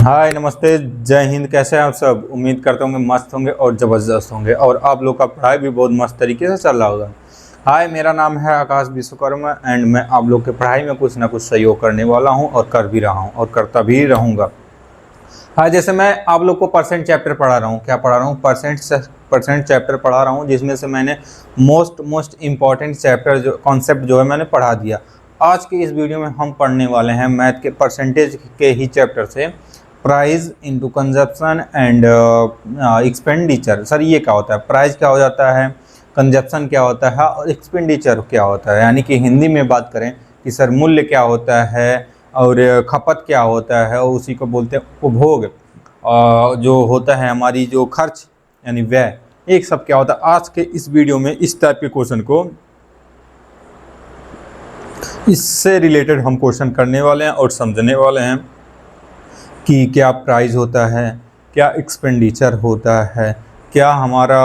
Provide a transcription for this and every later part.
हाय नमस्ते, जय हिंद। कैसे हैं आप सब? उम्मीद करता हूँ मस्त होंगे और ज़बरदस्त होंगे और आप लोग का पढ़ाई भी बहुत मस्त तरीके से चल रहा होगा। हाय, मेरा नाम है आकाश विश्वकर्मा एंड मैं आप लोग के पढ़ाई में कुछ ना कुछ सहयोग करने वाला हूँ और कर भी रहा हूँ और करता भी रहूँगा। हाँ, जैसे मैं आप लोग को परसेंट चैप्टर पढ़ा रहा हूँ। क्या पढ़ा रहा हूँ? परसेंट चैप्टर पढ़ा रहा हूँ, जिसमें से मैंने मोस्ट इम्पॉर्टेंट चैप्टर जो कॉन्सेप्ट जो है मैंने पढ़ा दिया। आज के इस वीडियो में हम पढ़ने वाले हैं मैथ के परसेंटेज के ही चैप्टर से price into consumption and expenditure. Sir ये क्या होता है? प्राइस क्या हो जाता है, कंजप्शन क्या होता है और एक्सपेंडिचर क्या होता है। यानी कि हिंदी में बात करें कि सर मूल्य क्या होता है और खपत क्या होता है, और उसी को बोलते हैं उपभोग। जो होता है हमारी जो खर्च यानी व्यय, एक सब क्या होता है। आज के इस वीडियो में इस टाइप के क्वेश्चन को, इससे रिलेटेड हम क्वेश्चन करने वाले हैं और समझने वाले हैं कि क्या प्राइस होता है, क्या एक्सपेंडिचर होता है, क्या हमारा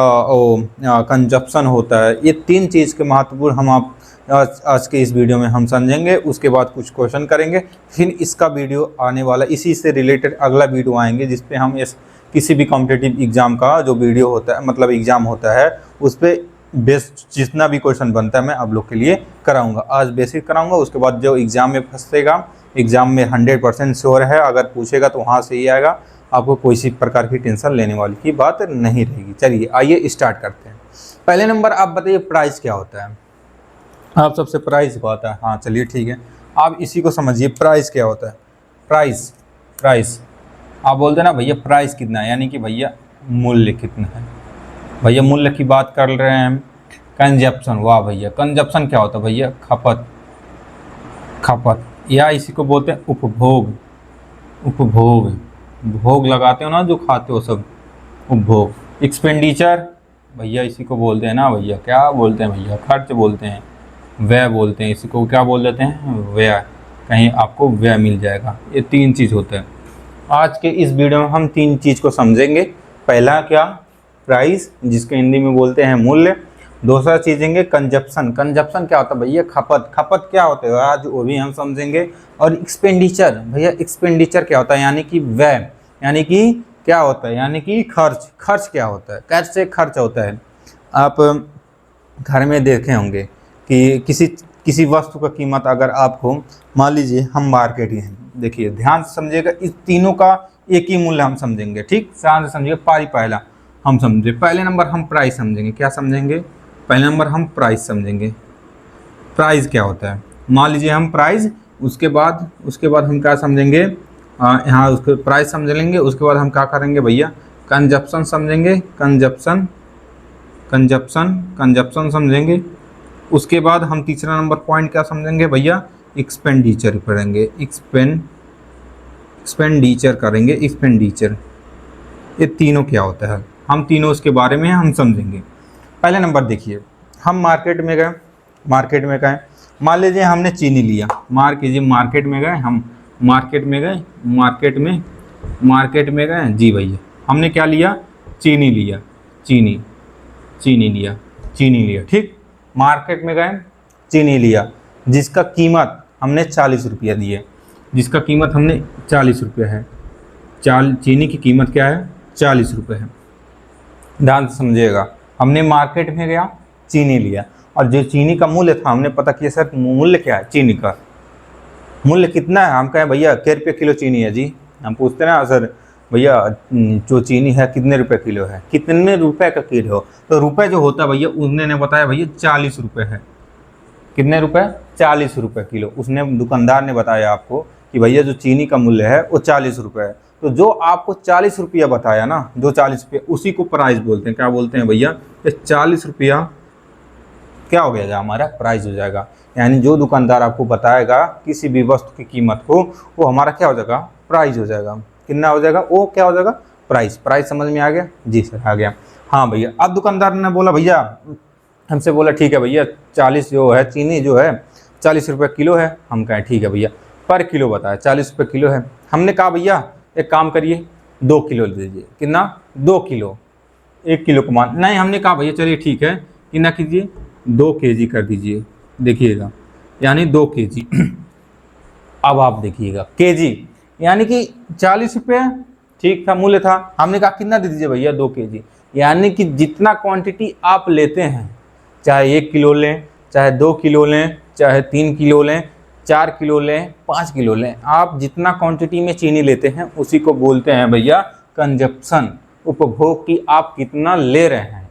कंजप्शन होता है। ये तीन चीज़ के महत्वपूर्ण हम आप आज के इस वीडियो में हम समझेंगे। उसके बाद कुछ क्वेश्चन करेंगे, फिर इसका वीडियो आने वाला, इसी से रिलेटेड अगला वीडियो आएंगे जिस पे हम इस किसी भी कॉम्पिटिटिव एग्ज़ाम का जो वीडियो होता है, मतलब एग्ज़ाम होता है, उस पर बेस्ट जितना भी क्वेश्चन बनता है मैं आप लोग के लिए कराऊंगा। आज बेसिक कराऊंगा, उसके बाद जो एग्ज़ाम में फंसेगा, एग्ज़ाम में 100% श्योर है, अगर पूछेगा तो वहाँ से ही आएगा। आपको कोई सी प्रकार की टेंशन लेने वाली की बात नहीं रहेगी। चलिए आइए स्टार्ट करते हैं। पहले नंबर आप बताइए, प्राइस क्या होता है? आप सबसे प्राइस को आता है? हाँ चलिए ठीक है, आप इसी को समझिए। प्राइस क्या होता है? प्राइस प्राइस आप बोलते हैं ना भैया प्राइस कितना है, यानी कि भैया मूल्य कितना है। भैया मूल्य की बात कर रहे हैं हम। कंजप्शन, वाह भैया, कंजप्शन क्या होता है भैया? खपत। खपत या इसी को बोलते हैं उपभोग। उपभोग, भोग लगाते हो ना जो खाते हो, सब उपभोग। एक्सपेंडिचर भैया इसी को बोलते हैं ना भैया, क्या बोलते हैं भैया? खर्च बोलते हैं, व्यय बोलते हैं। इसी को क्या बोल देते हैं? व्यय। कहीं आपको व्यय मिल जाएगा। ये तीन चीज़ होते हैं। आज के इस वीडियो में हम तीन चीज़ को समझेंगे। पहला क्या? प्राइस, जिसके हिंदी में बोलते हैं मूल्य। दूसरा चीजेंगे कंजप्शन। कंजप्शन क्या होता है भैया? खपत। खपत क्या होता है आज वो भी हम समझेंगे। और एक्सपेंडिचर, भैया एक्सपेंडिचर क्या होता है? यानी कि व्यय, यानी कि क्या होता है? यानी कि खर्च। खर्च क्या होता है? कैसे खर्च होता है? आप घर में देखे होंगे कि किसी वस्तु का कीमत अगर आपको, मान लीजिए हम मार्केट ही हैं, देखिए ध्यान से समझिएगा, इस तीनों का एक ही मूल्य हम समझेंगे। ठीक, ध्यान से समझिएगा। पहला हम समझे, पहले नंबर हम प्राइस समझेंगे। क्या समझेंगे? पहले नंबर हम प्राइस समझेंगे। प्राइस क्या होता है? मान लीजिए हम प्राइस, उसके बाद हम क्या समझेंगे? यहाँ उसके प्राइस समझ लेंगे। उसके बाद हम क्या करेंगे भैया? कंजप्शन समझेंगे। कंजप्शन कंजप्शन कंजप्शन समझेंगे। उसके बाद हम तीसरा नंबर पॉइंट क्या समझेंगे भैया? एक्सपेंडिचर करेंगे। एक्सपेंडिचर करेंगे। एक्सपेंडिचर, ये तीनों क्या होता है, हम तीनों इसके बारे में हम समझेंगे। पहले नंबर देखिए, हम मार्केट में गए। मान लीजिए हमने चीनी लिया। मार्केट में गए हम। मार्केट में गए जी भैया, हमने क्या लिया? चीनी लिया। चीनी लिया। ठीक, मार्केट में गए, चीनी लिया, जिसका कीमत हमने 40 रुपया दिए। जिसका कीमत हमने 40 रुपया है। चीनी की कीमत क्या है? 40 रुपये है। ध्यान से समझिएगा, हमने मार्केट में गया, चीनी लिया, और जो चीनी का मूल्य था हमने पता किया। सर मूल्य क्या है चीनी का? मूल्य कितना है? हम कहें भैया क्या रुपये किलो चीनी है जी। हम पूछते ना सर भैया जो चीनी है कितने रुपए किलो है? कितने रुपए का किलो? तो रुपए जो होता है भैया, उसने बताया भैया 40 रुपये है। कितने रुपए? 40 रुपये किलो। उसने, दुकानदार ने बताया आपको कि भैया जो चीनी का मूल्य है वो 40 रुपये है। तो जो आपको 40 रुपया बताया ना, जो 40 रुपये, उसी को प्राइस बोलते हैं। क्या बोलते हैं भैया? ये 40 रुपया क्या हो जाएगा? हमारा प्राइस हो जाएगा। यानी जो दुकानदार आपको बताएगा किसी भी वस्तु की कीमत को, वो हमारा क्या हो जाएगा? प्राइस हो जाएगा। कितना हो जाएगा? वो क्या हो जाएगा? प्राइस। प्राइस समझ में आ गया? जी सर आ गया। हाँ भैया, अब दुकानदार ने बोला भैया, हमसे बोला ठीक है भैया 40 जो है चीनी जो है 40 रुपये किलो है। हम कहें ठीक है भैया, पर किलो बताया 40 रुपये किलो है। हमने कहा भैया एक काम करिए 2 किलो दे दीजिए। कितना? 2 किलो। 1 किलो को मान नहीं, हमने कहा भैया चलिए ठीक है, कितना कीजिए? 2 केजी कर दीजिए। देखिएगा, यानी 2 केजी। अब आप देखिएगा केजी, यानी कि 40 रुपये ठीक था, मूल्य था। हमने कहा कितना दे दीजिए भैया, 2 kg। यानी कि जितना क्वांटिटी आप लेते हैं, चाहे 1 किलो लें, चाहे 2 किलो लें, चाहे 3 किलो लें, 4 किलो लें, 5 किलो लें, आप जितना क्वांटिटी में चीनी लेते हैं उसी को बोलते हैं भैया कंजप्शन। उपभोग की आप कितना ले रहे हैं,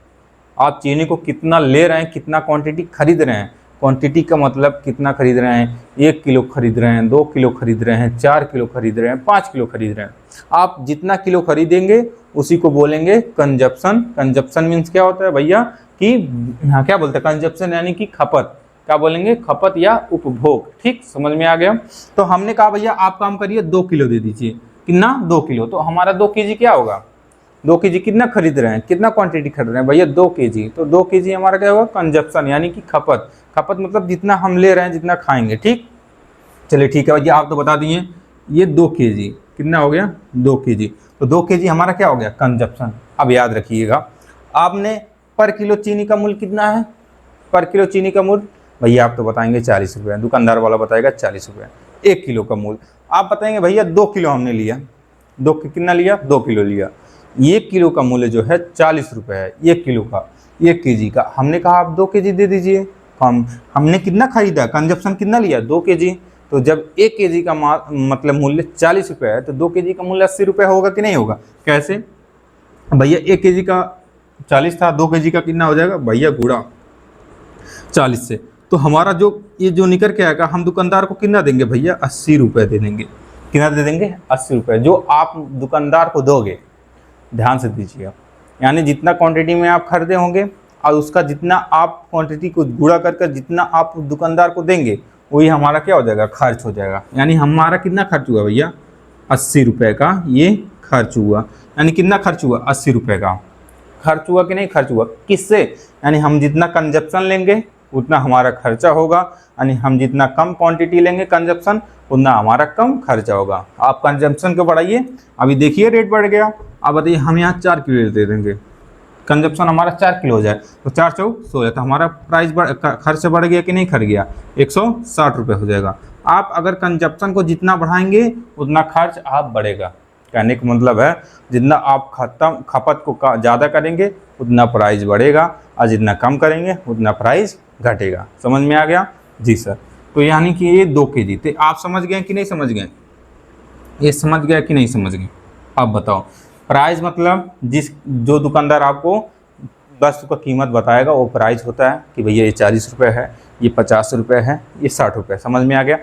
आप चीनी को कितना ले रहे हैं, कितना क्वांटिटी खरीद रहे हैं। क्वांटिटी का मतलब कितना खरीद रहे हैं, 1 किलो खरीद रहे हैं, 2 किलो खरीद रहे हैं, 4 किलो खरीद रहे हैं, 5 किलो खरीद रहे हैं। आप जितना किलो खरीदेंगे उसी को बोलेंगे कंजप्शन। कंजप्शन मीन्स क्या होता है भैया कि हाँ क्या बोलते हैं कंजप्शन, यानी कि खपत। क्या बोलेंगे, खपत या उपभोग। ठीक, समझ में आ गया। तो हमने कहा भैया आप काम करिए 2 किलो दे दीजिए। कितना, 2 किलो। तो हमारा 2 kg क्या होगा, 2 kg कितना खरीद रहे हैं, कितना क्वांटिटी खरीद रहे हैं भैया, 2 kg। तो 2 kg हमारा क्या होगा, कंजप्शन, यानी कि खपत। खपत मतलब जितना हम ले रहे हैं, जितना खाएंगे। ठीक, चलिए ठीक है भैया, आप तो बता दिए ये 2 kg कितना हो गया, 2 kg। तो 2 kg हमारा क्या हो गया, कंजप्शन। अब याद रखिएगा, आपने पर किलो चीनी का मूल्य कितना है, पर किलो चीनी का मूल्य भैया आप तो बताएंगे 40 रुपये, दुकानदार वाला बताएगा 40 रुपये। 1 किलो का मूल्य आप बताएंगे भैया 2 किलो हमने लिया, कितना लिया, 2 किलो लिया। 1 किलो का मूल्य जो है 40 रुपये है, 1 किलो का, 1 kg का। हमने कहा आप 2 kg दे दीजिए। हमने कितना खरीदा, कंजप्शन कितना लिया, 2 kg। तो जब 1 kg का मतलब मूल्य 40 रुपये है, तो 2 kg का मूल्य 80 रुपये होगा कि नहीं होगा। कैसे भैया, 1 kg का 40 था, 2 kg का कितना हो जाएगा भैया, गुणा 40 से। तो हमारा जो ये जो निकल के आएगा, हम दुकानदार को कितना देंगे भैया, 80 रुपये दे देंगे। कितना दे देंगे, 80 रुपये, जो आप दुकानदार को दोगे। ध्यान से दीजिएगा, यानी जितना क्वांटिटी में आप खरीदे होंगे और उसका जितना आप क्वांटिटी को गुणा कर जितना आप दुकानदार को देंगे, वही हमारा क्या हो जाएगा, खर्च हो जाएगा। यानी हमारा कितना खर्च हुआ भैया, 80 रुपये का ये खर्च हुआ। यानी कितना खर्च हुआ, 80 रुपये का खर्च हुआ कि नहीं खर्च हुआ, किससे, यानी हम जितना कंजप्शन लेंगे उतना हमारा खर्चा होगा। यानी हम जितना कम क्वांटिटी लेंगे कंजप्शन, उतना हमारा कम खर्चा होगा। आप कंजप्शन को बढ़ाइए, अभी देखिए रेट बढ़ गया। अब बताइए हम यहाँ 4 किलो दे देंगे, कंजप्शन हमारा 4 किलो हो जाए, तो 4 चौक 16, तो हमारा प्राइस खर्च बढ़ गया कि नहीं खर्च गया, 160 रुपये हो जाएगा। आप अगर कंजप्शन को जितना बढ़ाएंगे उतना खर्च आप बढ़ेगा। कहने का मतलब है जितना आप खपत को ज़्यादा करेंगे उतना प्राइस बढ़ेगा, और जितना कम करेंगे उतना प्राइस घटेगा। समझ में आ गया जी सर। तो यानी कि ये 2 kg थे। आप समझ गए कि नहीं समझ गए, ये समझ गया कि नहीं समझ गए। अब बताओ, प्राइस मतलब जो दुकानदार आपको वस्तु का कीमत बताएगा वो प्राइस होता है कि भैया ये 40 रुपये है, ये 50 रुपये है, ये 60 रुपये। समझ में आ गया।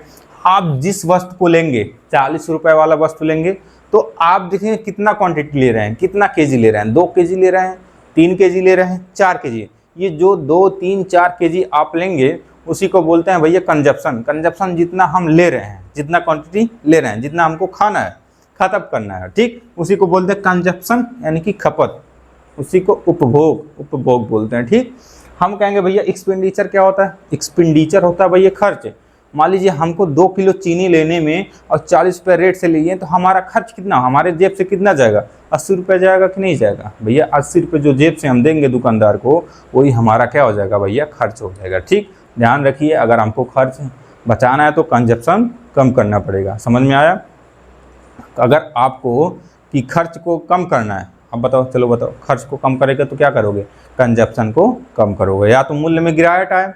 आप जिस वस्तु को लेंगे, 40 रुपये वाला वस्तु लेंगे, तो आप देखेंगे कितना क्वांटिटी ले रहे हैं, कितना केजी ले रहे हैं, 2 kg ले रहे हैं, 3 kg ले रहे हैं, 4 kg। ये जो 2, 3, 4 kg आप लेंगे उसी को बोलते हैं भैया कंजप्शन। कंजप्शन जितना हम ले रहे हैं, जितना क्वांटिटी ले रहे हैं, जितना हमको खाना है, खत्म करना है, ठीक, उसी को बोलते हैं कंजप्शन, यानी कि खपत। उसी को उपभोग बोलते हैं। ठीक, हम कहेंगे भैया एक्सपेंडिचर क्या होता है, एक्सपेंडिचर होता है भैया खर्च। मान लीजिए हमको 2 किलो चीनी लेने में और 40 रुपये रेट से लिए, तो हमारा खर्च कितना, हमारे जेब से कितना जाएगा, 80 रुपये जाएगा कि नहीं जाएगा भैया। 80 रुपये जो जेब से हम देंगे दुकानदार को, वही हमारा क्या हो जाएगा भैया, खर्च हो जाएगा। ठीक, ध्यान रखिए, अगर हमको खर्च बचाना है तो कंजप्शन कम करना पड़ेगा। समझ में आया। अगर आपको कि खर्च को कम करना है, अब बताओ, चलो बताओ, खर्च को कम करेगा तो क्या करोगे, कंजप्शन को कम करोगे। या तो मूल्य में गिरावट आए,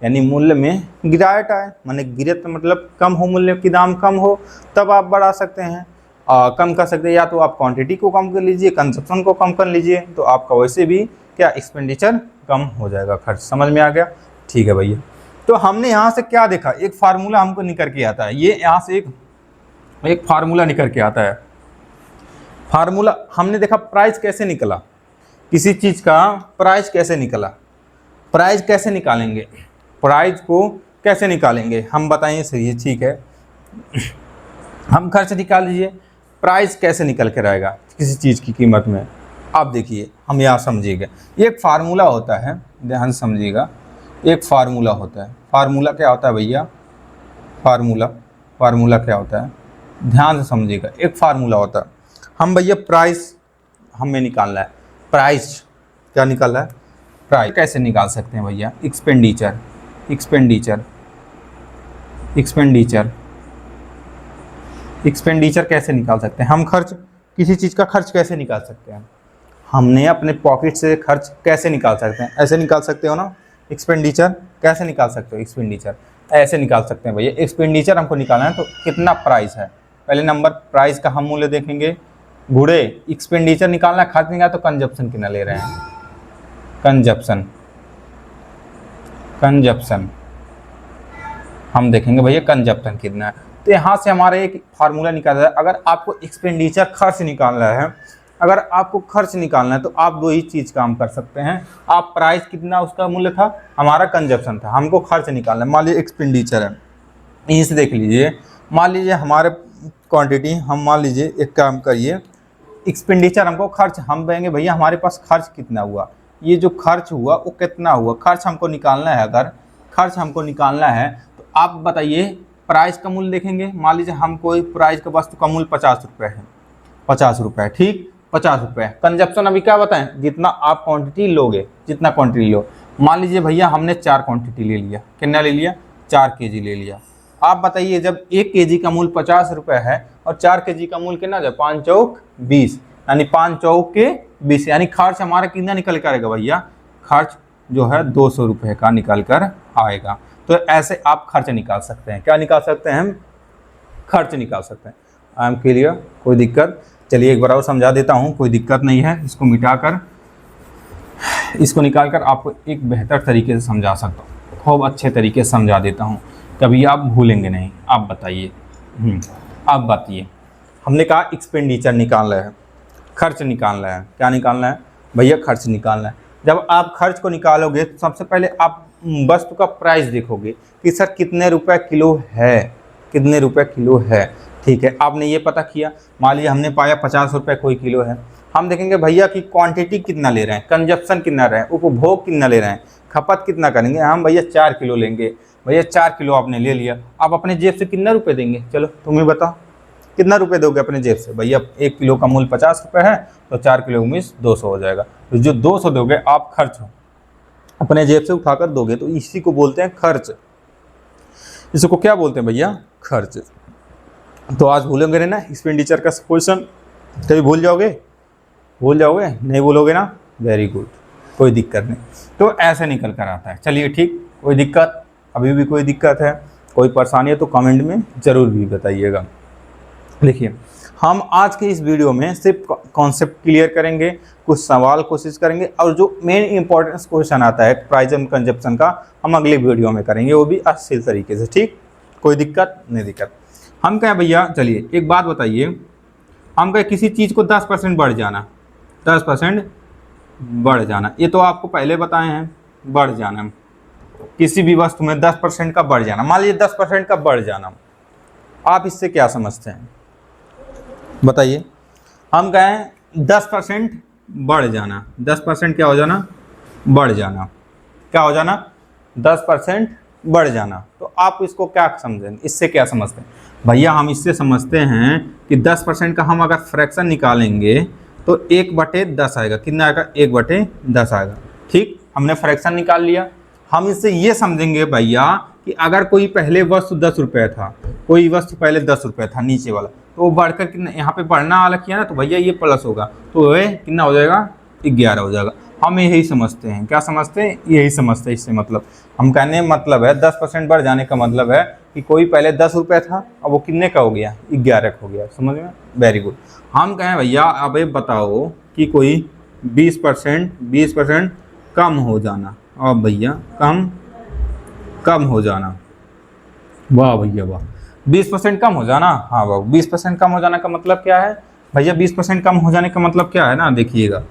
यानी मूल्य में गिरावट आए, माने गिरत मतलब कम हो, मूल्य की दाम कम हो, तब आप बढ़ा सकते हैं, कम कर सकते हैं। या तो आप क्वांटिटी को कम कर लीजिए, कंजप्शन को कम कर लीजिए, तो आपका वैसे भी क्या एक्सपेंडिचर कम हो जाएगा, खर्च। समझ में आ गया। ठीक है भैया। तो हमने यहाँ से क्या देखा, एक फार्मूला हमको निकल के आता है, ये यहाँ से एक फार्मूला निकल के आता है। फार्मूला हमने देखा प्राइस कैसे निकला, किसी चीज़ का प्राइस कैसे निकला। प्राइस कैसे निकालेंगे, प्राइस को कैसे निकालेंगे हम बताइए, सही है, ठीक है। हम खर्च निकाल लीजिए, प्राइस कैसे निकल कर आएगा किसी चीज़ की कीमत में। आप देखिए, हम यहाँ समझिएगा, एक फार्मूला होता है, ध्यान समझिएगा, एक फार्मूला होता है। फार्मूला क्या होता है भैया, फार्मूला क्या होता है, ध्यान से समझिएगा। एक फार्मूला होता है, हम भैया प्राइस हमें निकालना है, प्राइस क्या निकालना है, प्राइस कैसे निकाल सकते हैं भैया, एक्सपेंडिचर एक्सपेंडिचर कैसे निकाल सकते हैं हम? खर्च, किसी चीज़ का खर्च कैसे निकाल सकते हैं? हमने अपने पॉकेट से खर्च कैसे निकाल सकते हैं? ऐसे निकाल सकते हो ना। एक्सपेंडिचर कैसे निकाल सकते हो? एक्सपेंडिचर ऐसे निकाल सकते हैं भैया। एक्सपेंडिचर हमको निकालना है तो कितना प्राइस है, पहले नंबर प्राइस का हम मूल्य देखेंगे, गुड़े एक्सपेंडिचर निकालना है, खर्च निकालना तो कंजप्शन कितना ले रहे हैं, कंजप्शन, कंजप्शन हम देखेंगे भैया कंजप्शन कितना है। तो यहाँ से हमारा एक फार्मूला निकाला है। अगर आपको एक्सपेंडिचर खर्च निकालना है, अगर आपको खर्च निकालना है तो आप दो ही चीज़ काम कर सकते हैं। आप प्राइस कितना उसका मूल्य था, हमारा कंजप्शन था, हमको खर्च निकालना है। मान लीजिए एक्सपेंडिचर है, यहीं से देख लीजिए, मान लीजिए हमारे क्वांटिटी, हम मान लीजिए एक काम करिए, एक्सपेंडिचर हमको खर्च, हम कहेंगे भैया हमारे पास खर्च कितना हुआ, ये जो खर्च हुआ वो कितना हुआ, खर्च हमको निकालना है। अगर खर्च हमको निकालना है तो आप बताइए प्राइस का मूल्य देखेंगे। मान लीजिए हम कोई प्राइस का वस्तु का मूल्य 50 रुपये है, 50 रुपये, ठीक, 50 रुपये। कंजप्शन अभी क्या बताएं, जितना आप क्वांटिटी लोगे, जितना क्वांटिटी लो। मान लीजिए भैया हमने 4 क्वांटिटी ले लिया, कितना ले लिया, 4 केजी ले लिया। आप बताइए जब 1 केजी का मूल्य 50 रुपये है और 4 केजी का मूल्य कितना है, 5 चौक 20, यानी 5 चौक के 20, यानी खर्च हमारा कितना निकल कर आएगा भैया, खर्च जो है 200 रुपये का निकल कर आएगा। तो ऐसे आप खर्च निकाल सकते हैं। क्या निकाल सकते हैं हम? खर्च निकाल सकते हैं। आई एम क्लियर, कोई दिक्कत? चलिए एक बार और समझा देता हूँ, कोई दिक्कत नहीं है। इसको मिटाकर, इसको निकाल कर आपको एक बेहतर तरीके से समझा सकता हूँ, खूब अच्छे तरीके से समझा देता हूँ, कभी आप भूलेंगे नहीं। आप बताइए, आप बताइए, हमने कहा एक्सपेंडिचर निकालना है, खर्च निकालना है। क्या निकालना है भैया? खर्च निकालना है। जब आप खर्च को निकालोगे तो सबसे पहले आप वस्तु का प्राइस देखोगे कि सर कितने रुपए किलो है, कितने रुपए किलो है, ठीक है। आपने ये पता किया, मान लीजिए हमने पाया 50 रुपये कोई किलो है। हम देखेंगे भैया कि क्वांटिटी कितना ले रहे हैं, कंजप्शन कितना रहे हैं, उपभोग कितना ले रहे हैं, खपत कितना करेंगे। हम भैया 4 किलो लेंगे। भैया 4 किलो आपने ले लिया, आप अपने जेब से कितना रुपये देंगे? चलो तुम्हें बताओ, कितना रुपये दोगे अपने जेब से? भैया 1 किलो का मूल्य 50 रुपये है तो 4 किलो में 200 हो जाएगा। तो जो 200 दोगे आप खर्च अपने जेब से उठाकर दोगे, तो इसी को बोलते हैं खर्च। इसको क्या बोलते हैं भैया? खर्च। तो आज भूलोगे ना एक्सपेंडिचर का क्वेश्चन? कभी भूल जाओगे? भूल जाओगे? नहीं भूलोगे ना? वेरी गुड, कोई दिक्कत नहीं। तो ऐसे निकल कर आता है। चलिए ठीक, कोई दिक्कत? अभी भी कोई दिक्कत है, कोई परेशानी है तो कमेंट में ज़रूर भी बताइएगा। देखिए हम आज के इस वीडियो में सिर्फ कॉन्सेप्ट क्लियर करेंगे, कुछ सवाल कोशिश करेंगे, और जो मेन इंपॉर्टेंस क्वेश्चन आता है प्राइस एंड कंजप्शन का, हम अगले वीडियो में करेंगे, वो भी अच्छे तरीके से। ठीक, कोई दिक्कत नहीं? दिक्कत हम कहें भैया, चलिए एक बात बताइए, हम कहें किसी चीज़ को 10% बढ़ जाना, 10% बढ़ जाना, ये तो आपको पहले बताए हैं, बढ़ जाना, किसी भी वस्तु में 10% का बढ़ जाना। मान लीजिए 10% का बढ़ जाना, आप इससे क्या समझते हैं बताइए? हम कहें 10% बढ़ जाना, 10% क्या हो जाना? बढ़ जाना। क्या हो जाना? 10% बढ़ जाना। तो आप इसको क्या समझेंगे, इससे क्या समझते हैं? भैया हम इससे समझते हैं कि 10% का हम अगर फ्रैक्शन निकालेंगे तो 1/10 आएगा। कितना आएगा? 1/10 आएगा। ठीक, हमने फ्रैक्शन निकाल लिया। हम इससे ये समझेंगे भैया कि अगर कोई पहले वस्तु 10 रुपये था, कोई वस्तु पहले 10 रुपये था नीचे वाला, तो वो बढ़कर कितना, यहाँ पे बढ़ना वाला किया ना, तो भैया ये प्लस होगा, तो वह कितना हो जाएगा? 11 हो जाएगा। हम यही समझते हैं। क्या समझते हैं? यही समझते हैं। इससे मतलब हम कहने मतलब है 10% बढ़ जाने का मतलब है कि कोई पहले 10 रुपये था, अब वो कितने का हो गया? 11 का हो गया। समझ में? Very good. हम कहें भैया अब ये बताओ कि कोई 20% कम हो जाना, अब भैया कम हो जाना, वाह भैया वाह, 20% कम हो जाना। हाँ वाह, 20% कम हो जाने का मतलब क्या है भैया? 20% कम हो जाने का मतलब क्या है ना, देखिएगा,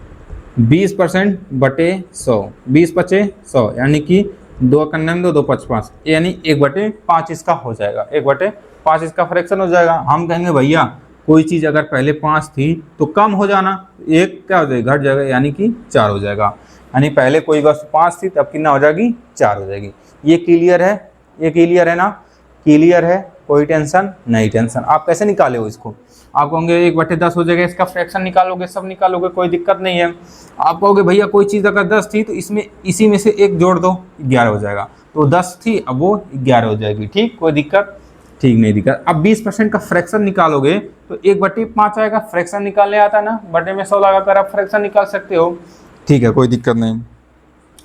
20% बटे 100, 20 बचे 100, यानी कि 2 कन्ने 2, 2 5 5, यानी 1/5 इसका हो जाएगा, 1/5 इसका फ्रैक्शन हो जाएगा। हम कहेंगे भैया कोई चीज़ अगर पहले 5 थी तो कम हो जाना, 1 क्या हो जाएगा? घट जाएगा, यानी कि 4 हो जाएगा। यानी पहले कोई वस्तु 5 थी, तब कितना हो जाएगी? 4 हो जाएगी। ये क्लियर है? ये क्लियर है ना? क्लियर है, कोई टेंशन नहीं। टेंशन आप कैसे निकाले हो इसको? आप कहोगे 1/10 हो जाएगा, इसका फ्रैक्शन निकालोगे, सब निकालोगे, कोई दिक्कत नहीं है। आप कहोगे भैया कोई चीज़ अगर 10 थी तो इसमें इसी में से 1 जोड़ दो, 11 हो जाएगा। तो 10 थी, अब वो 11 हो जाएगी। ठीक, कोई दिक्कत? ठीक, नहीं दिक्कत। अब 20% का फ्रैक्शन निकालोगे तो 1/5 आएगा, फ्रैक्शन निकालने आता है ना, बटे में 100 लगाकर आप फ्रैक्शन निकाल सकते हो। ठीक है, कोई दिक्कत नहीं।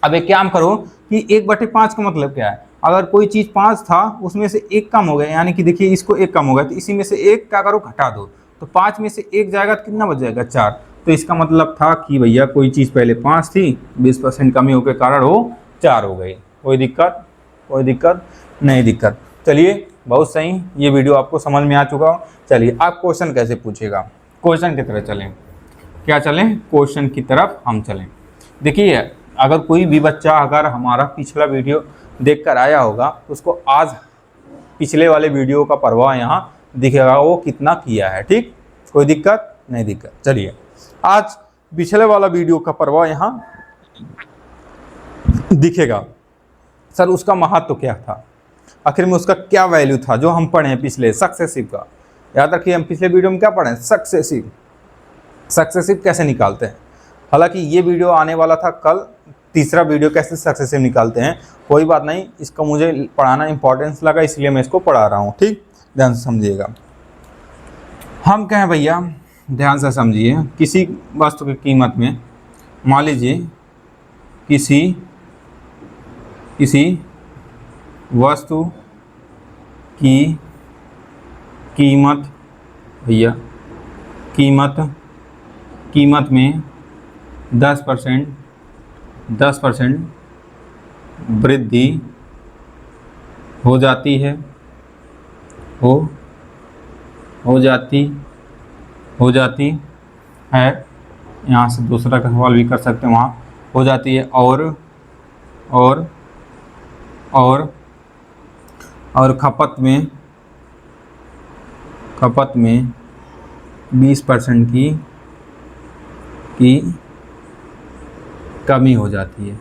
अब एक काम करो कि 1/5 का मतलब क्या है, अगर कोई चीज़ 5 था उसमें से 1 कम हो गया, यानी कि देखिए इसको 1 कम हो गया तो इसी में से 1 क्या करो घटा दो, तो 5 में से 1 जाएगा तो कितना बच जाएगा 4। तो इसका मतलब था कि भैया कोई चीज़ पहले 5 थी, 20% कमी होने के कारण वो 4 हो गई। कोई दिक्कत? कोई दिक्कत नहीं दिक्कत। चलिए बहुत सही, ये वीडियो आपको समझ में आ चुका हो। चलिए आप क्वेश्चन कैसे पूछेगा, क्वेश्चन की तरफ चलें। क्या चलें? क्वेश्चन की तरफ हम चलें। देखिए अगर कोई भी बच्चा अगर हमारा पिछला वीडियो देखकर आया होगा तो उसको आज पिछले वाले वीडियो का प्रभाव यहाँ दिखेगा, वो कितना किया है। ठीक, कोई दिक्कत नहीं दिक्कत। चलिए आज पिछले वाला वीडियो का प्रभाव यहाँ दिखेगा। सर उसका महत्व क्या था, आखिर में उसका क्या वैल्यू था, जो हम पढ़े हैं पिछले सक्सेसिव का। याद रखिए हम पिछले वीडियो में क्या पढ़े, सक्सेसिव। सक्सेसिव कैसे निकालते हैं, हालांकि ये वीडियो आने वाला था कल, तीसरा वीडियो कैसे सक्सेसिव निकालते हैं। कोई बात नहीं, इसका मुझे पढ़ाना इंपॉर्टेंस लगा इसलिए मैं इसको पढ़ा रहा हूँ। ठीक, ध्यान से समझिएगा। हम कहें भैया, ध्यान से समझिए, किसी वस्तु की कीमत में, मान लीजिए किसी वस्तु की कीमत, भैया कीमत में 10% वृद्धि हो जाती है, हो जाती है। यहाँ से दूसरा का सवाल भी कर सकते हैं, वहाँ हो जाती है। और खपत में 20% की कमी हो जाती है,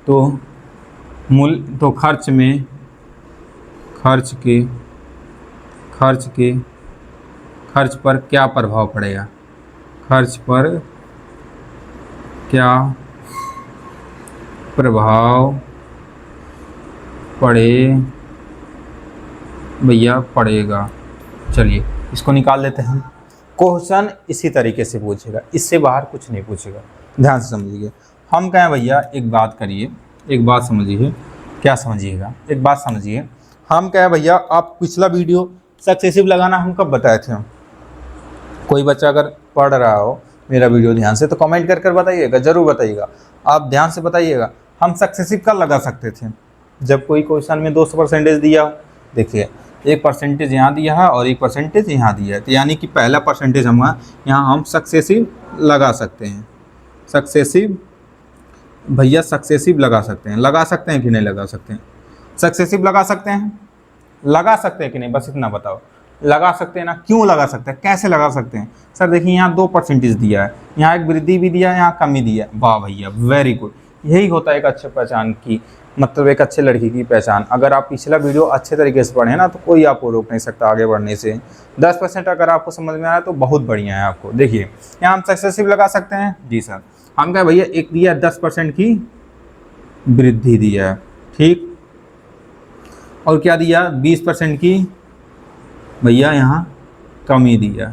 तो खर्च पर क्या प्रभाव पड़ेगा, खर्च पर क्या प्रभाव पड़ेगा। चलिए इसको निकाल लेते हैं। क्वेश्चन इसी तरीके से पूछेगा, इससे बाहर कुछ नहीं पूछेगा। ध्यान से समझिए। हम कहें भैया एक बात करिए, एक बात समझिए, क्या समझिएगा, एक बात समझिए। हम कहें भैया, आप पिछला वीडियो सक्सेसिव लगाना हम कब बताए थे। कोई बच्चा अगर पढ़ रहा हो मेरा वीडियो ध्यान से तो कमेंट कर बताइएगा, ज़रूर बताइएगा। आप ध्यान से बताइएगा, हम सक्सेसिव कब लगा सकते थे, जब कोई क्वेश्चन में 200% दिया हो। देखिए 1% यहाँ दिया है और 1% यहाँ दिया है, तो यानी कि पहला परसेंटेज हम सक्सेसिव लगा सकते हैं। सक्सेसिव भैया सक्सेसिव लगा सकते हैं कि नहीं लगा सकते हैं? सक्सेसिव लगा सकते हैं कि नहीं, बस इतना बताओ। लगा सकते हैं ना, क्यों लगा सकते हैं, कैसे लगा सकते हैं? सर देखिए यहाँ 2% दिया है, यहाँ एक वृद्धि भी दिया है, यहाँ कमी दिया है। वाह भैया वेरी गुड, यही होता है एक अच्छे पहचान की, मतलब एक अच्छे लड़की की पहचान। अगर आप पिछला वीडियो अच्छे तरीके से पढ़ें ना तो कोई आपको रोक नहीं सकता आगे बढ़ने से। 10% अगर आपको समझ में आया तो बहुत बढ़िया है आपको। देखिए यहाँ हम सक्सेसिव लगा सकते हैं। जी सर, हम क्या भैया, एक दिया 10% की वृद्धि दिया है, ठीक, और क्या दिया 20% की भैया यहाँ कमी दिया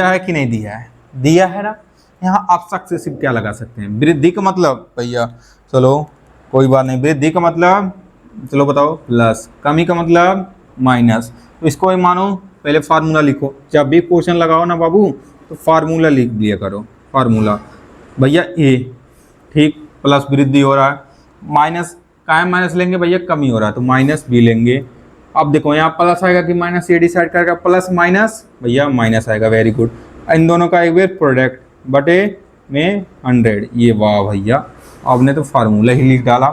है कि नहीं दिया है? दिया है ना। यहाँ आप सक्सेसिव क्या लगा सकते हैं, वृद्धि का मतलब भैया, चलो कोई बात नहीं, वृद्धि का मतलब चलो बताओ प्लस, कमी का मतलब माइनस। तो इसको ही मानो, पहले फार्मूला लिखो, जब भी क्वेश्चन लगाओ ना बाबू तो फार्मूला लिख दिया करो। फार्मूला भैया ए, ठीक, प्लस वृद्धि हो रहा है, माइनस का माइनस लेंगे भैया, कमी हो रहा है तो माइनस भी लेंगे। अब देखो यहाँ प्लस आएगा कि माइनस, ये डिसाइड करेगा, प्लस माइनस भैया माइनस आएगा। वेरी गुड, इन दोनों का एक बार प्रोडक्ट बटे में 100, ये वाह भैया आपने तो फार्मूला ही लिख डाला।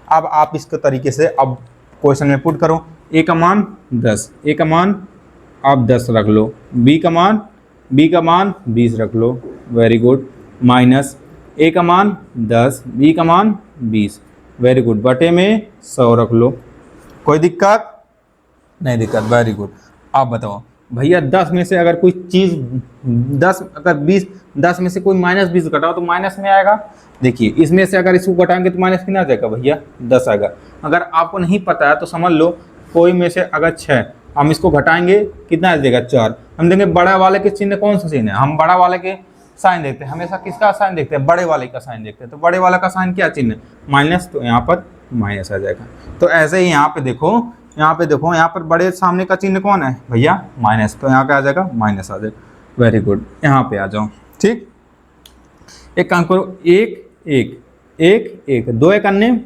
अब आप इसके तरीके से अब क्वेश्चन में पुट करो, ए का मान 10, ए का मान आप 10 रख लो, बी का मान 20 रख लो, वेरी गुड, माइनस ए का मान 10, बी का मान 20, वेरी गुड, बटे में 100 रख लो। कोई दिक्कत नहीं दिक्कत, वेरी गुड। आप बताओ भैया 10 में से अगर कोई चीज़ 10 अगर 20 10 में से कोई -20 घटाओ तो माइनस में आएगा। देखिए इसमें से अगर इसको घटाएंगे तो माइनस कितना आ जाएगा भैया 10 आएगा। अगर आपको नहीं पता है तो समझ लो कोई में से अगर 6 हम इसको घटाएंगे कितना आ जाएगा 4। हम देंगे बड़ा वाले के चिन्ह कौन सा चिन्ह है, हम बड़ा वाले के साइन देखते हैं, हमेशा किसका साइन देखते हैं, बड़े वाले का साइन देखते हैं। तो बड़े वाला का साइन क्या चिन्ह है माइनस, तो यहाँ पर माइनस आ जाएगा। तो ऐसे ही यहाँ पे देखो यहाँ पर बड़े सामने का चिन्ह कौन है भैया माइनस, तो यहाँ पे आ जाएगा माइनस आ जाएगा। वेरी गुड, यहाँ पे आ जाओ। ठीक, एक काम करो, एक एक एक एक 2 एक अन्य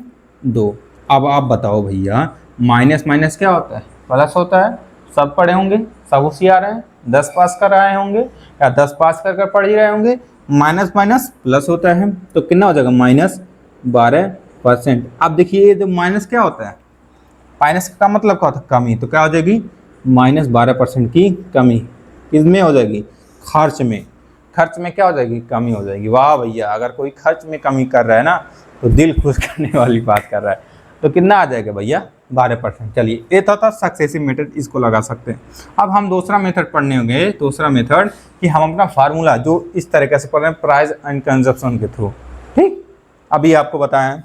2। अब आप बताओ भैया माइनस माइनस क्या होता है, प्लस होता है। सब पढ़े होंगे, सब होशियार हैं, 10 पास कर रहे होंगे या 10 पास कर पढ़ ही रहे होंगे। माइनस माइनस प्लस होता है, तो कितना हो जाएगा -12%। अब देखिए ये जो माइनस क्या होता है, माइनस का मतलब क्या होता है कमी, तो क्या हो जाएगी -12% की कमी। किसमें हो जाएगी, खर्च में। खर्च में क्या हो जाएगी, कमी हो जाएगी। वाह भैया, अगर कोई खर्च में कमी कर रहा है ना तो दिल खुश करने वाली बात कर रहा है। तो कितना आ जाएगा भैया 12%। चलिए ये था सक्सेसिव मेथड, इसको लगा सकते हैं। अब हम दूसरा मेथड पढ़ने होंगे, दूसरा मेथड कि हम अपना फार्मूला जो इस तरीके से पढ़ रहे हैं प्राइस एंड कंजप्शन के थ्रू। ठीक, अभी आपको बताएं,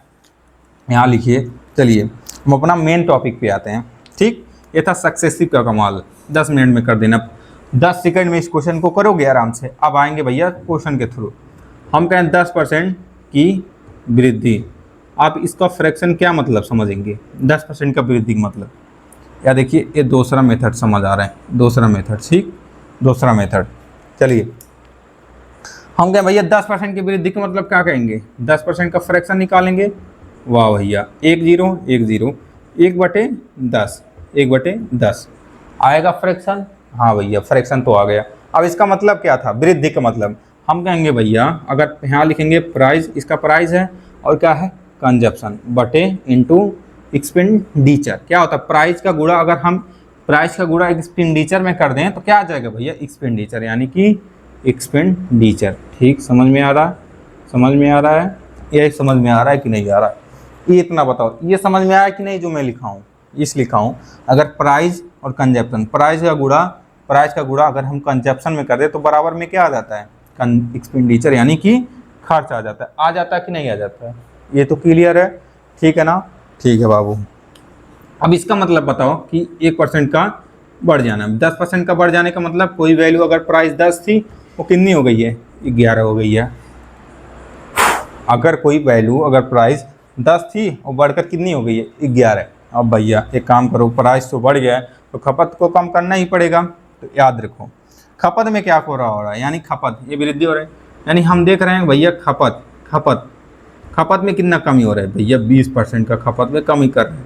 यहाँ लिखिए। चलिए हम अपना मेन टॉपिक पे आते हैं। ठीक, ये था सक्सेसिव का कमाल, 10 मिनट में कर देना, 10 सेकंड में इस क्वेश्चन को करोगे आराम से। अब आएंगे भैया क्वेश्चन के थ्रू। हम कहें 10% की वृद्धि, आप इसका फ्रैक्शन क्या मतलब समझेंगे, 10% का वृद्धि मतलब। या देखिए ये दूसरा मेथड समझ आ रहा है, दूसरा मेथड। ठीक, दूसरा मेथड। चलिए हम कहें भैया 10% की वृद्धि का मतलब क्या कहेंगे, 10% का फ्रैक्शन निकालेंगे। वाह भैया, 1 0 1 0 1/10 1/10 आएगा फ्रैक्शन। हाँ भैया फ्रैक्शन तो आ गया। अब इसका मतलब क्या था, वृद्धि का मतलब हम कहेंगे भैया, अगर यहाँ लिखेंगे प्राइस, इसका प्राइस है और क्या है कंजप्शन बटे इनटू एक्सपेंडिचर। क्या होता है प्राइस का गुणा, अगर हम प्राइस का गुणा एक्सपेंडिचर में कर दें तो क्या आ जाएगा भैया एक्सपेंडिचर, यानी कि एक्सपेंडिचर। ठीक, समझ में आ रहा है, समझ में आ रहा है, ये समझ में आ रहा है कि नहीं आ रहा है, ये इतना बताओ, ये समझ में आया कि नहीं जो मैं लिखा हूँ, इस लिखा हूँ। अगर प्राइस और कंजप्शन, प्राइस का गुणा अगर हम कंजप्शन में कर दे तो बराबर में क्या आ जाता है एक्सपेंडिचर, यानी कि खर्च आ जाता है कि नहीं आ जाता है। ये तो क्लियर है, ठीक है ना। ठीक है बाबू, अब इसका मतलब बताओ कि 1% का बढ़ जाना, 10% का बढ़ जाने का मतलब कोई वैल्यू अगर प्राइस 10 थी वो कितनी हो गई है 11 हो गई है। अगर कोई वैल्यू अगर प्राइस 10 थी और बढ़कर कितनी हो गई है 11। अब भैया एक काम करो, प्राइस तो बढ़ गया है तो खपत को कम करना ही पड़ेगा। तो याद रखो खपत में क्या हो रहा है, यानी खपत ये वृद्धि हो रहा है, यानी हम देख रहे हैं भैया खपत में कितना कमी हो रहा है भैया 20% का खपत में कमी कर रहे हैं।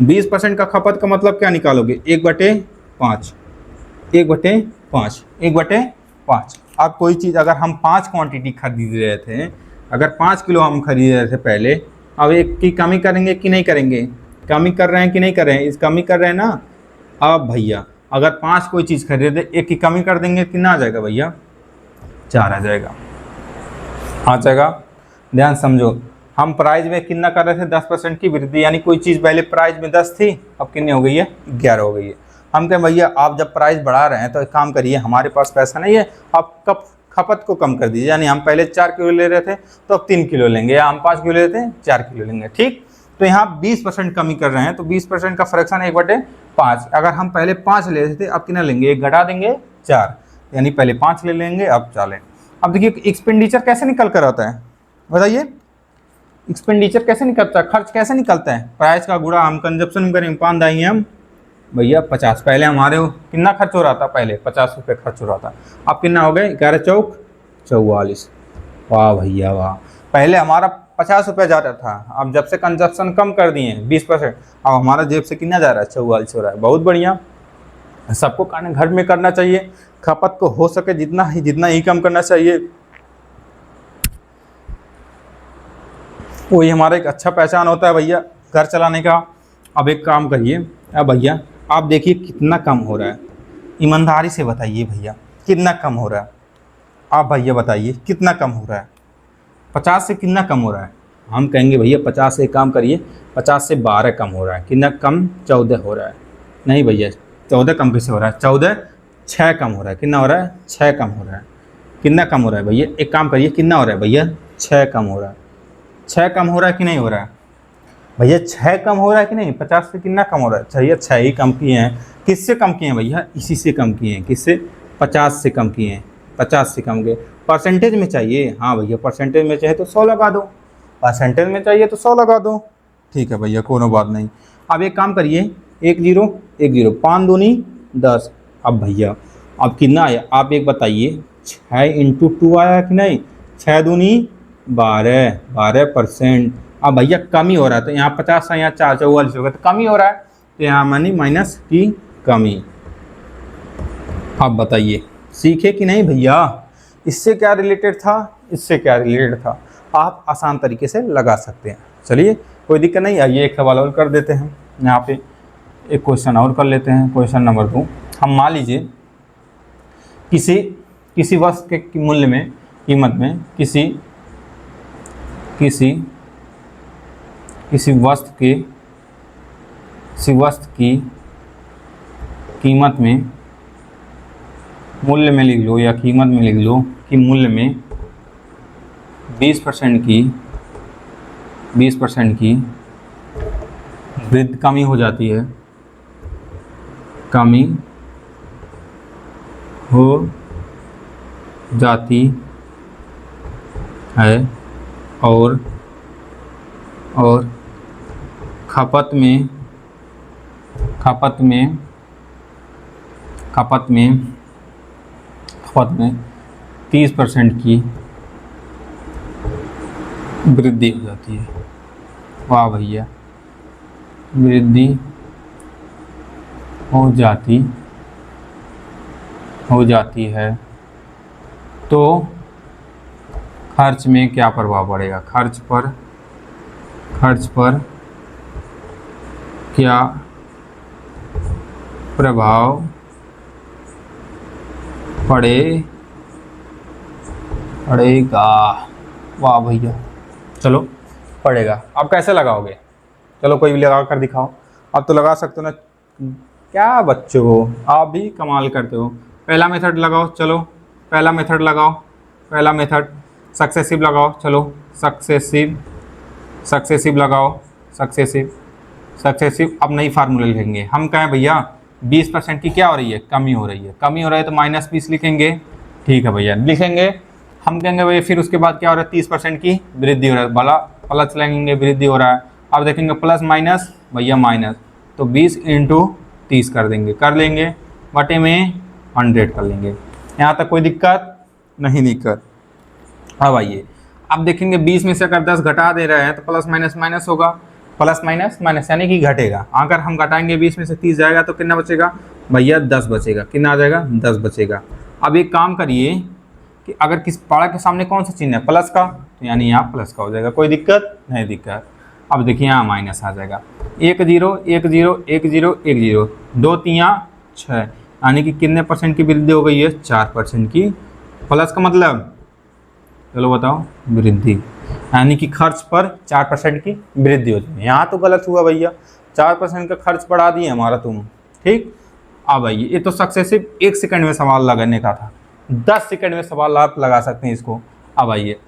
20% का खपत का मतलब क्या निकालोगे 1/5 1/5। अब कोई चीज़ अगर हम 5 क्वांटिटी खरीद रहे थे, अगर 5 किलो हम खरीद रहे थे पहले, अब एक की कमी करेंगे कि नहीं करेंगे, कमी कर रहे हैं कि नहीं कर रहे हैं, इस कमी कर रहे हैं ना। अब भैया अगर 5 कोई चीज़ खरीदे, एक की कमी कर देंगे कितना आ जाएगा भैया 4 आ जाएगा, आ जाएगा। ध्यान समझो, हम प्राइस में कितना कर रहे थे 10% की वृद्धि, यानी कोई चीज़ पहले प्राइस में 10 थी अब कितनी हो गई है 11 हो गई है। हम कहें भैया आप जब प्राइस बढ़ा रहे हैं तो एक काम करिए, हमारे पास पैसा नहीं है, आप कब खपत को कम कर दीजिए, यानी हम पहले 4 किलो ले रहे थे तो अब 3 किलो लेंगे, या हम 5 किलो लेते हैं 4 किलो लेंगे। ठीक, तो यहाँ 20% कमी कर रहे हैं तो 20% का फ्रैक्शन 1/5। अगर हम पहले 5 ले रहे थे अब कितना लेंगे, 1 घटा देंगे 4, यानी पहले 5 ले लेंगे अब 4 लें। अब देखिए एक्सपेंडिचर कैसे निकल कर आता है, बताइए एक्सपेंडिचर कैसे निकलता है, खर्च कैसे निकलता है। प्राइस का गुणा हम कंजप्शन में करेंगे, 5 दाई हम भैया 50। पहले हमारे कितना खर्च हो रहा था, पहले 50 रुपये खर्च हो रहा था, अब कितना हो गए 11 चौक 44। वाह भैया वाह, पहले हमारा 50 रुपये जा रहा था, अब जब से कंजप्शन कम कर दिए 20%, अब हमारा जेब से कितना जा रहा है 44 हो रहा है। बहुत बढ़िया, सबको करना घर में करना चाहिए, खपत को हो सके जितना ही कम करना चाहिए, वही हमारा एक अच्छा पहचान होता है भैया घर चलाने का। अब एक काम करिए, अब भैया आप देखिए कितना कम हो रहा है, ईमानदारी से बताइए भैया कितना कम हो रहा है, आप भैया बताइए कितना कम हो रहा है, 50 से कितना कम हो रहा है। हम कहेंगे भैया 50 से काम करिए, 50 से 12 कम हो रहा है, कितना कम 14 हो रहा है। नहीं भैया 14 कम कैसे हो रहा है, 14 6 कम हो रहा है, कितना हो रहा है 6 कम हो रहा है, कितना कम हो रहा है भैया, एक काम करिए कितना हो रहा है भैया 6 कम हो रहा है, 6 कम हो रहा है कि नहीं हो रहा है भैया, 6 कम हो रहा है कि नहीं, 50 से कितना कम हो रहा है, भैया 6 ही कम किए हैं, किससे कम किए हैं भैया, इसी से कम किए हैं, किससे 50 से कम किए हैं, 50 से कम के परसेंटेज में चाहिए, हाँ भैया परसेंटेज में चाहिए तो 100 लगा दो, परसेंटेज में चाहिए तो 100 लगा दो, ठीक है भैया कोनो बात नहीं। अब एक काम करिए 1 0 1 0 5 दूनी 10, अब भैया अब कितना आया आप एक बताइए, 6 इंटू 2 आया कि नहीं, 6 दूनी 12, 12%। अब भैया कमी हो रहा है तो यहाँ 50 है, यहाँ 4 44 होगा तो कमी हो रहा है, तो यहाँ मानी माइनस की कमी। अब बताइए सीखे कि नहीं भैया, इससे क्या रिलेटेड था, इससे क्या रिलेटेड था, आप आसान तरीके से लगा सकते हैं। चलिए कोई दिक्कत नहीं, आइए एक सवाल और कर देते हैं, यहाँ पे एक क्वेश्चन और कर लेते हैं। क्वेश्चन नंबर 2, हम मान लीजिए किसी वस्तु के मूल्य में, कीमत में, किसी वस्तु की कीमत में, मूल्य में लिख लो या कीमत में लिख लो कि मूल्य में 20% की वृद्धि कमी हो जाती है, कमी हो जाती है और खपत में 30% की वृद्धि हो जाती है। वाह भैया, वृद्धि हो जाती है तो खर्च में क्या प्रभाव पड़ेगा, खर्च पर क्या प्रभाव पड़ेगा। वाह भैया, चलो पड़ेगा। अब कैसे लगाओगे, चलो कोई भी लगा कर दिखाओ, अब तो लगा सकते हो ना, क्या बच्चों हो आप भी कमाल करते हो। पहला मेथड लगाओ, चलो पहला मेथड लगाओ, पहला मेथड सक्सेसिव लगाओ, चलो सक्सेसिव लगाओ, सक्सेसिव। अब नई फार्मूला लिखेंगे हम, कहें भैया 20% की क्या हो रही है, कमी हो रही है, कमी हो रहा है तो -20 लिखेंगे, ठीक है भैया लिखेंगे। हम कहेंगे भैया फिर उसके बाद क्या हो रहा है, 30% की वृद्धि हो रहा है, भला प्लस लेंगे, वृद्धि हो रहा है। अब देखेंगे प्लस माइनस, भैया माइनस, तो 20 × 30 कर देंगे, कर लेंगे, बटे में 100 कर लेंगे। यहाँ तक कोई दिक्कत नहीं, दिक्कत। अब आइए, अब देखेंगे 20 में से अगर 10 घटा दे रहे हैं तो प्लस माइनस माइनस होगा, प्लस माइनस माइनस यानी कि घटेगा। अगर हम घटाएंगे 20 में से 30 जाएगा तो कितना बचेगा भैया, 10 बचेगा। कितना आ जाएगा, 10 बचेगा। अब एक काम करिए कि अगर किस पाड़ा के सामने कौन सा चिन्ह है, प्लस का, तो यानी यहाँ प्लस का हो जाएगा, कोई दिक्कत नहीं, दिक्कत। अब देखिए यहाँ माइनस आ जाएगा, 1 0 1 0 1 0 1 0, 2 3 6, यानी कि कितने % की वृद्धि हो गई है, 4% की। प्लस का मतलब, चलो बताओ, वृद्धि, यानी कि खर्च पर 4% की वृद्धि हो जाए। यहाँ तो गलत हुआ भैया, 4% का खर्च बढ़ा दिए हमारा तुम, ठीक। अब आइए, ये तो सक्सेसिव 1 सेकंड में सवाल लगाने का था, 10 सेकंड में सवाल आप लगा सकते हैं इसको। अब आइए,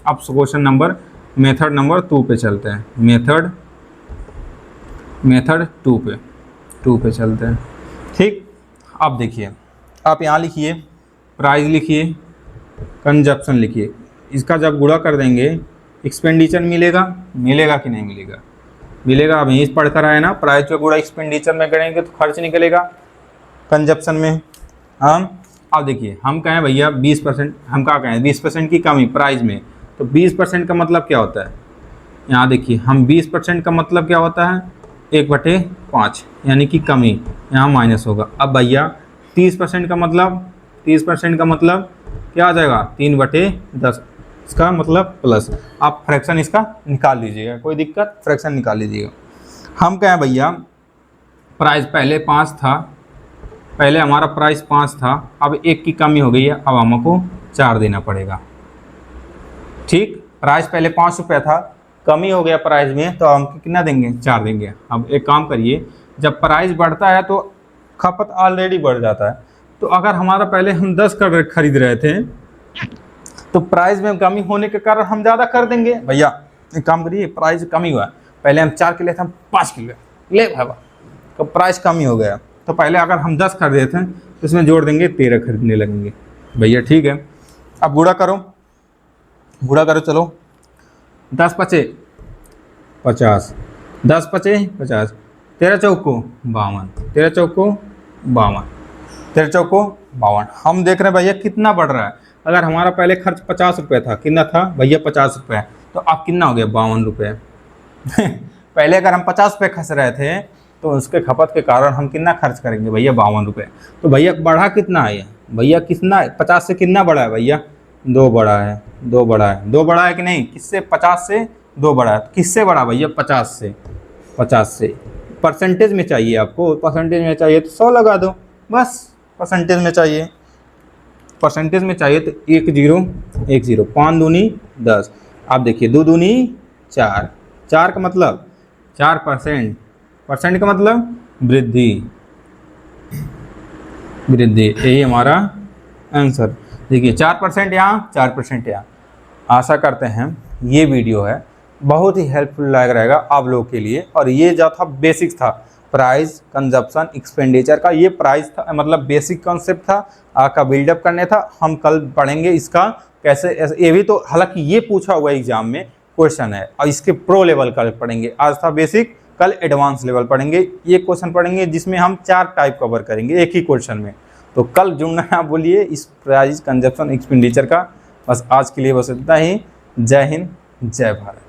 अब क्वेश्चन नंबर, मेथड नंबर 2 पे चलते हैं, मेथड 2 पे चलते हैं, ठीक। अब देखिए, आप यहाँ लिखिए, प्राइस लिखिए, कंजप्शन लिखिए, इसका जब गुणा कर देंगे एक्सपेंडिचर मिलेगा कि नहीं मिलेगा, मिलेगा। अब यहीं पढ़ कर आए ना, प्राइस का गुणा एक्सपेंडिचर में करेंगे तो खर्च निकलेगा कंजप्शन में। हम अब देखिए, हम कहें भैया 20%, हम क्या कहें 20% की कमी प्राइस में, तो 20% का मतलब क्या होता है, यहाँ देखिए हम 20% का मतलब क्या होता है, 1/5 यानी कि कमी, यहाँ माइनस होगा। अब भैया 30% का मतलब क्या आ जाएगा, 3/10, इसका मतलब प्लस। आप फ्रैक्शन इसका निकाल लीजिएगा, कोई दिक्कत, फ्रैक्शन निकाल लीजिएगा। हम कहें भैया प्राइस पहले 5 था, पहले हमारा प्राइस 5 था, अब 1 की कमी हो गई है, अब हमको 4 देना पड़ेगा, ठीक। प्राइस पहले 5 रुपये था, कमी हो गया प्राइस में, तो हम कितना देंगे, 4 देंगे। अब एक काम करिए, जब प्राइस बढ़ता है तो खपत ऑलरेडी बढ़ जाता है, तो अगर हमारा पहले हम 10 का खरीद रहे थे तो प्राइस में कमी होने के कारण हम ज़्यादा कर देंगे। भैया एक काम करिए, प्राइस कमी हुआ, पहले हम 4 के लिए थे, हम 5 के लिए ले भाई, तो प्राइस कमी हो गया। तो पहले अगर हम 10 खरीदे थे तो इसमें जोड़ देंगे 13 खरीदने लगेंगे। भैया ठीक है, अब गुणा करो, गुणा करो, चलो 10 पचे 50, 10 पचे 50, 13 चौको 52, 13 चौको 52, 13 चौको 52। हम देख रहे हैं भैया कितना बढ़ रहा है। अगर हमारा पहले खर्च 50 रुपये था, कितना था भैया 50 रुपये, तो अब कितना हो गया 52 रुपये। पहले अगर हम 50 रुपये खर्च रहे थे तो उसके खपत के कारण हम कितना खर्च करेंगे भैया 52 रुपये। तो भैया बढ़ा कितना है भैया, कितना 50 से कितना बढ़ा है भैया, 2 बढ़ा है, 2 बढ़ा है, 2 बढ़ा है कि नहीं, किससे 50 से 2 बढ़ा है, किससे बढ़ा भैया 50 से, 50 से। परसेंटेज में चाहिए आपको, परसेंटेज में चाहिए तो 100 लगा दो बस, परसेंटेज में चाहिए, परसेंटेज में चाहिए तो 1 0 1 0, 5 दूनी 10, आप देखिए 2 दूनी 4, 4 का मतलब 4%, परसेंट का मतलब वृद्धि, वृद्धि, यही हमारा आंसर। देखिए 4% यहाँ, 4% यहाँ। आशा करते हैं ये वीडियो है बहुत ही हेल्पफुल लग रहेगा आप लोगों के लिए। और ये जो था बेसिक्स था, प्राइस कंजप्शन एक्सपेंडिचर का, ये प्राइस था मतलब बेसिक कॉन्सेप्ट था आपका, बिल्डअप करने था। हम कल पढ़ेंगे इसका कैसे, ये भी तो हालांकि ये पूछा हुआ एग्जाम में क्वेश्चन है, और इसके प्रो लेवल का पढ़ेंगे। आज था बेसिक, कल एडवांस लेवल पढ़ेंगे। ये क्वेश्चन पढ़ेंगे जिसमें हम 4 टाइप कवर करेंगे एक ही क्वेश्चन में। तो कल जुड़ना आप बोलिए इस प्राइस कंजप्शन एक्सपेंडिचर का। बस आज के लिए बस इतना ही। जय हिंद, जय भारत।